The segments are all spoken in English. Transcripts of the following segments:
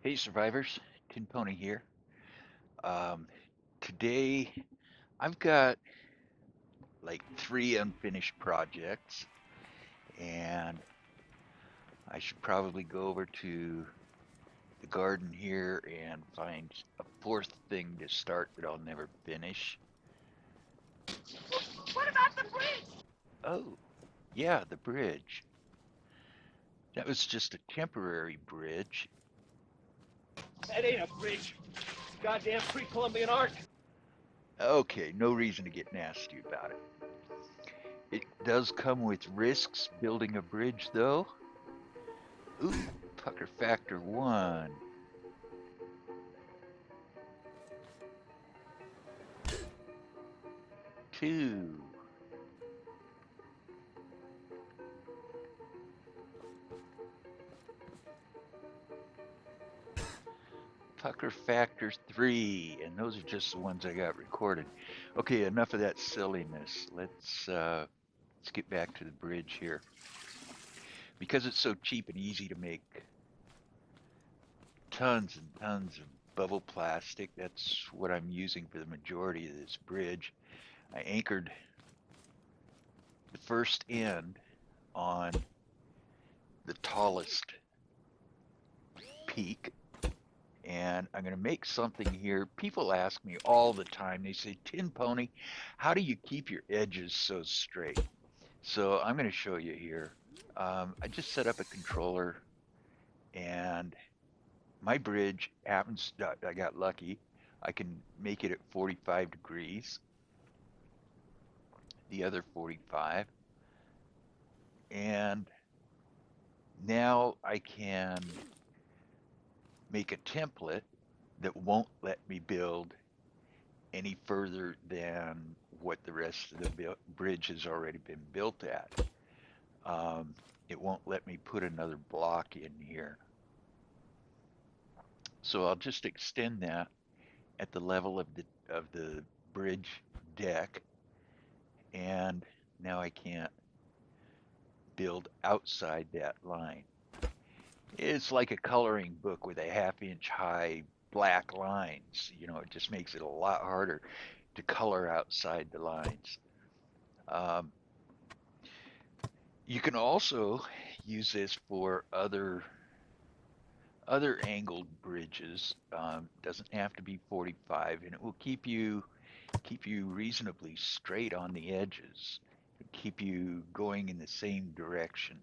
Hey survivors, Tin Pony here. Um, Today I've got like three unfinished projects, and I should probably go over to the garden here and find a fourth thing to start that I'll never finish. What about the bridge? Oh, yeah, the bridge. That was just a temporary bridge. That ain't a bridge. It's goddamn pre-Columbian art. Okay, no reason to get nasty about it. It does come with risks building a bridge, though. Ooh, pucker factor one. Two. Pucker Factor 3, and those are just the ones I got recorded. Okay, enough of that silliness. Let's get back to the bridge here. Because it's so cheap and easy to make tons and tons of bubble plastic, that's what I'm using for the majority of this bridge. I anchored the first end on the tallest peak, and I'm going to make something here. People ask me all the time, they say, Tin Pony, how do you keep your edges so straight? So I'm going to show you here. I just set up a controller, and my bridge happens, I got lucky. I can make it at 45 degrees, the other 45. And now I can make a template that won't let me build any further than what the rest of the bridge has already been built at. Um, it won't let me put another block in here. So I'll just extend that at the level of the bridge deck, and now I can't build outside that line. It's like a coloring book with a half-inch high black lines. It just makes it a lot harder to color outside the lines. Um, you can also use this for other angled bridges. Doesn't have to be 45, and it will keep you reasonably straight on the edges, keep you going in the same direction.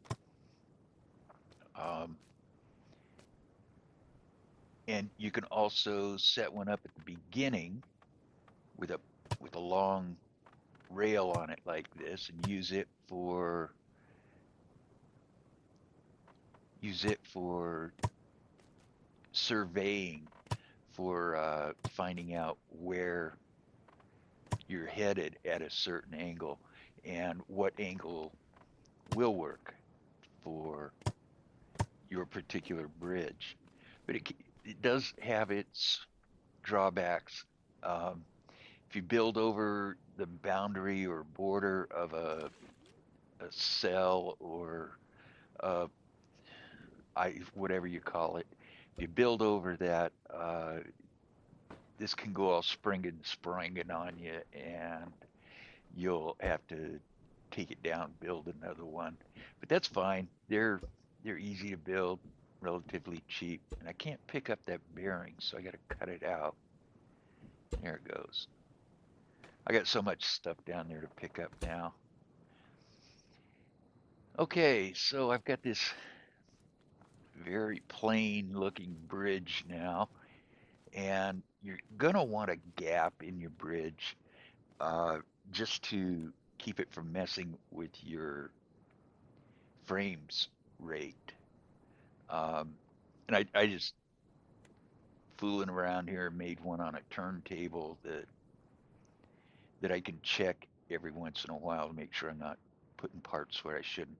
Um, and you can also set one up at the beginning with a long rail on it like this, and use it for surveying, for finding out where you're headed at a certain angle and what angle will work for your particular bridge. But it does have its drawbacks. Um, if you build over the boundary or border of a cell or uh, whatever you call it, if you build over that, this can go all springing on you, and you'll have to take it down, build another one. But that's fine. They're easy to build, relatively cheap. And I can't pick up that bearing, so I got to cut it out. There it goes. I got so much stuff down there to pick up now. Okay, so I've got this very plain looking bridge now, and you're gonna want a gap in your bridge, uh, just to keep it from messing with your frames rate. Um, and I just fooling around here made one on a turntable that I can check every once in a while to make sure I'm not putting parts where I shouldn't.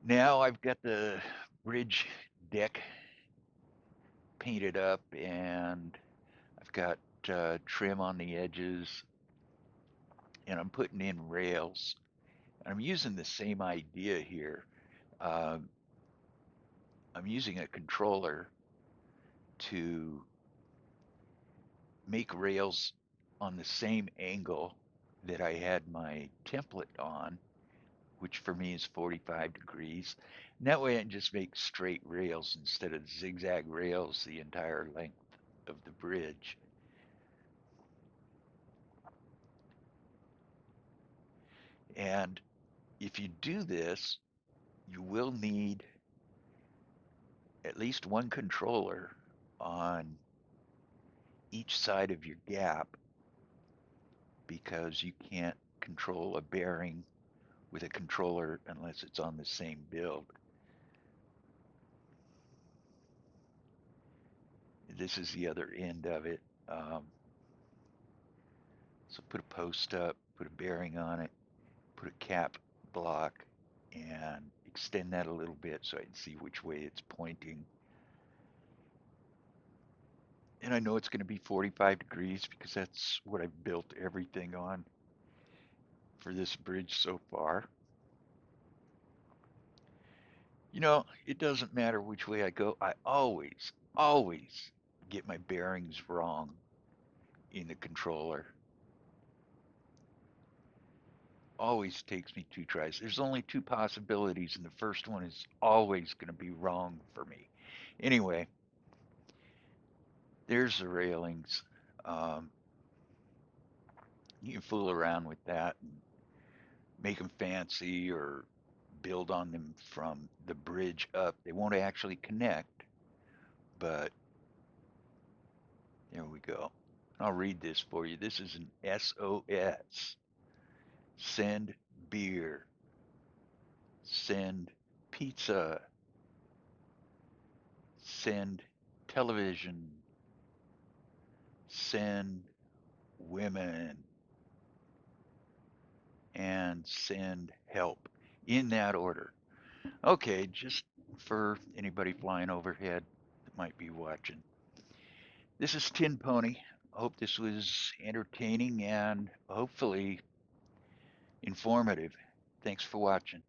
Now I've got the bridge deck painted up, and I've got trim on the edges, and I'm putting in rails. I'm using the same idea here. Um, I'm using a controller to make rails on the same angle that I had my template on, which for me is 45 degrees. And that way I can just make straight rails instead of zigzag rails the entire length of the bridge. And if you do this, you will need at least one controller on each side of your gap because you can't control a bearing with a controller unless it's on the same build. This is the other end of it. So put a post up, put a bearing on it, put a cap block, and extend that a little bit so I can see which way it's pointing. And I know it's going to be 45 degrees because that's what I've built everything on for this bridge so far. You know, it doesn't matter which way I go. I always get my bearings wrong in the controller. Always takes me 2 tries. There's only two possibilities, and the first one is always going to be wrong for me. Anyway, there's the railings. Um, you can fool around with that and make them fancy or build on them from the bridge up. They won't actually connect, but there we go. I'll read this for you. This is an SOS. Send beer. Send pizza. Send television. Send women. And send help. In that order. Okay, just for anybody flying overhead that might be watching. This is Tin Pony. I hope this was entertaining and hopefully informative. Thanks for watching.